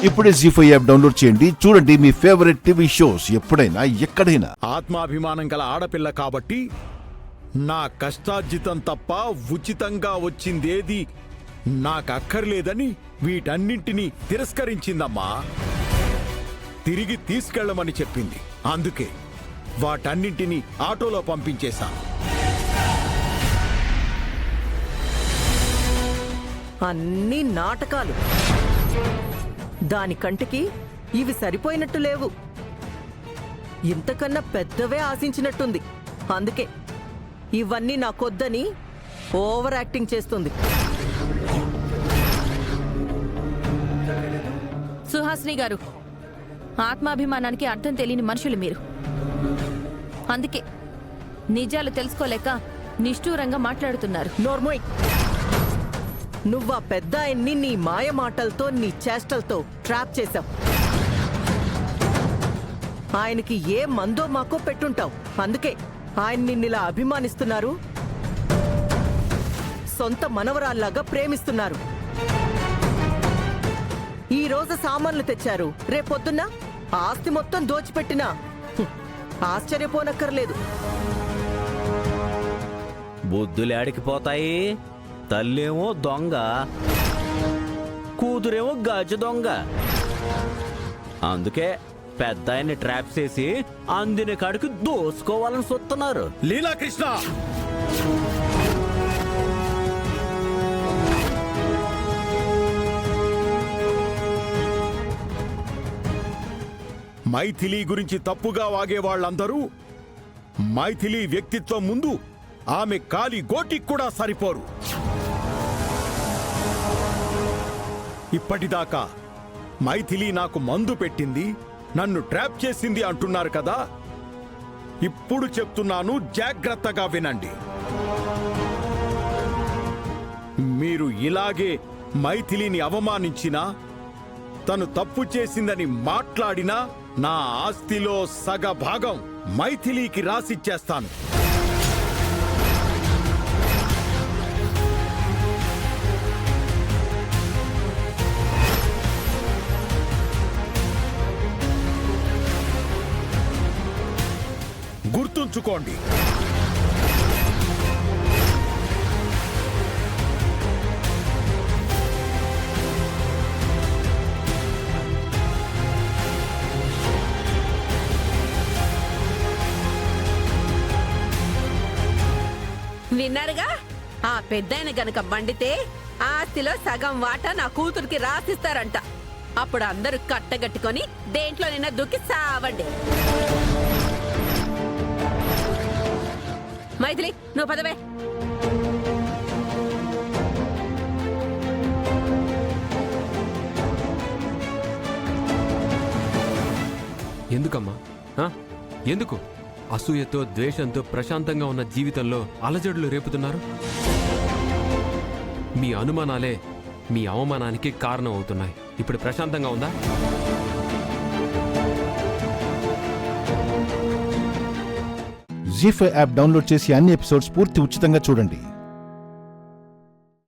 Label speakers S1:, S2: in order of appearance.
S1: ఇప్పుడే జీ5 app download చేయండి. చూడండి మీ ఫేవరెట్ టీవీ షోస్ ఎప్పుడైనా ఎక్కడైనా.
S2: ఆత్మాభిమానం గల ఆడపిల్ల కాబట్టి నా కష్టార్జితం తప్ప ఉచితంగా వచ్చిందేది నాకక్కర్లేదని వీటన్నింటినీ తిరస్కరించిందమ్మా. తిరిగి తీసుకెళ్లమని చెప్పింది. అందుకే వాటన్నింటినీ ఆటోలో పంపించేశాను.
S3: అన్ని నాటకాలు. దాని కంటికి ఇవి సరిపోయినట్టు లేవు. ఇంతకన్నా పెద్దవే ఆశించినట్టుంది. అందుకే ఇవన్నీ నాకొద్దని ఓవర్ యాక్టింగ్ చేస్తుంది.
S4: సుహాసిని గారు, ఆత్మాభిమానానికి అర్థం తెలియని మనుషులు మీరు. అందుకే నిజాలు తెలుసుకోలేక నిష్ఠూరంగా మాట్లాడుతున్నారు.
S3: నోర్మోయ్, నువ్వా పెద్ద ఆయన్ని నీ మాయ మాటలతో నీ చేష్టలతో ట్రాప్ చేశావు. ఆయనకి ఏ మందో మాకో పెట్టుంటావు. అందుకే ఆయన నిన్నిలా అభిమానిస్తున్నారు, సొంత మనవరాల్లాగా ప్రేమిస్తున్నారు. ఈ రోజు సామాన్లు తెచ్చారు, రేపొద్దున్న ఆస్తి మొత్తం దోచిపెట్టినా ఆశ్చర్యపోనక్కర్లేదు.
S5: బుద్ధులేడికిపోతాయి. తల్లేమో దొంగ, కూతురేమో గజ దొంగ. అందుకే పెద్ద ఆయన్ని ట్రాప్ చేసి అందిన కాడికి దోసుకోవాలని చూస్తున్నారు.
S2: లీలాకృష్ణ, మైథిలి గురించి తప్పుగా వాగే వాళ్ళందరూ మైథిలి వ్యక్తిత్వం ముందు ఆమె కాలి గోటికి కూడా సరిపోరు. ఇప్పటిదాకా మైథిలి నాకు మందు పెట్టింది, నన్ను ట్రాప్ చేసింది అంటున్నారు కదా. ఇప్పుడు చెప్తున్నాను, జాగ్రత్తగా వినండి. మీరు ఇలాగే మైథిలిని అవమానించినా, తను తప్పు చేసిందని మాట్లాడినా నా ఆస్తిలో సగ భాగం మైథిలికి రాసిచ్చేస్తాను. గుర్తుంచుకోండి.
S6: విన్నారుగా, ఆ పెద్దాయన గనక మండితే ఆస్తిలో సగం వాటా నా కూతురికి రాసిస్తారంట. అప్పుడు అందరూ కట్టగట్టుకొని దేంట్లోనైనా దూకి సావండి. మైథిలి, నువ్వు పదవే.
S7: ఎందుకమ్మా? ఎందుకు అసూయతో ద్వేషంతో ప్రశాంతంగా ఉన్న జీవితంలో అలజడులు రేపుతున్నారు? మీ అనుమానాలే మీ అవమానానికి కారణం అవుతున్నాయి. ఇప్పుడు ప్రశాంతంగా ఉందా?
S1: జీ5 యాప్ డౌన్లోడ్ చేసి అన్ని ఎపిసోడ్స్ పూర్తి ఉచితంగా చూడండి.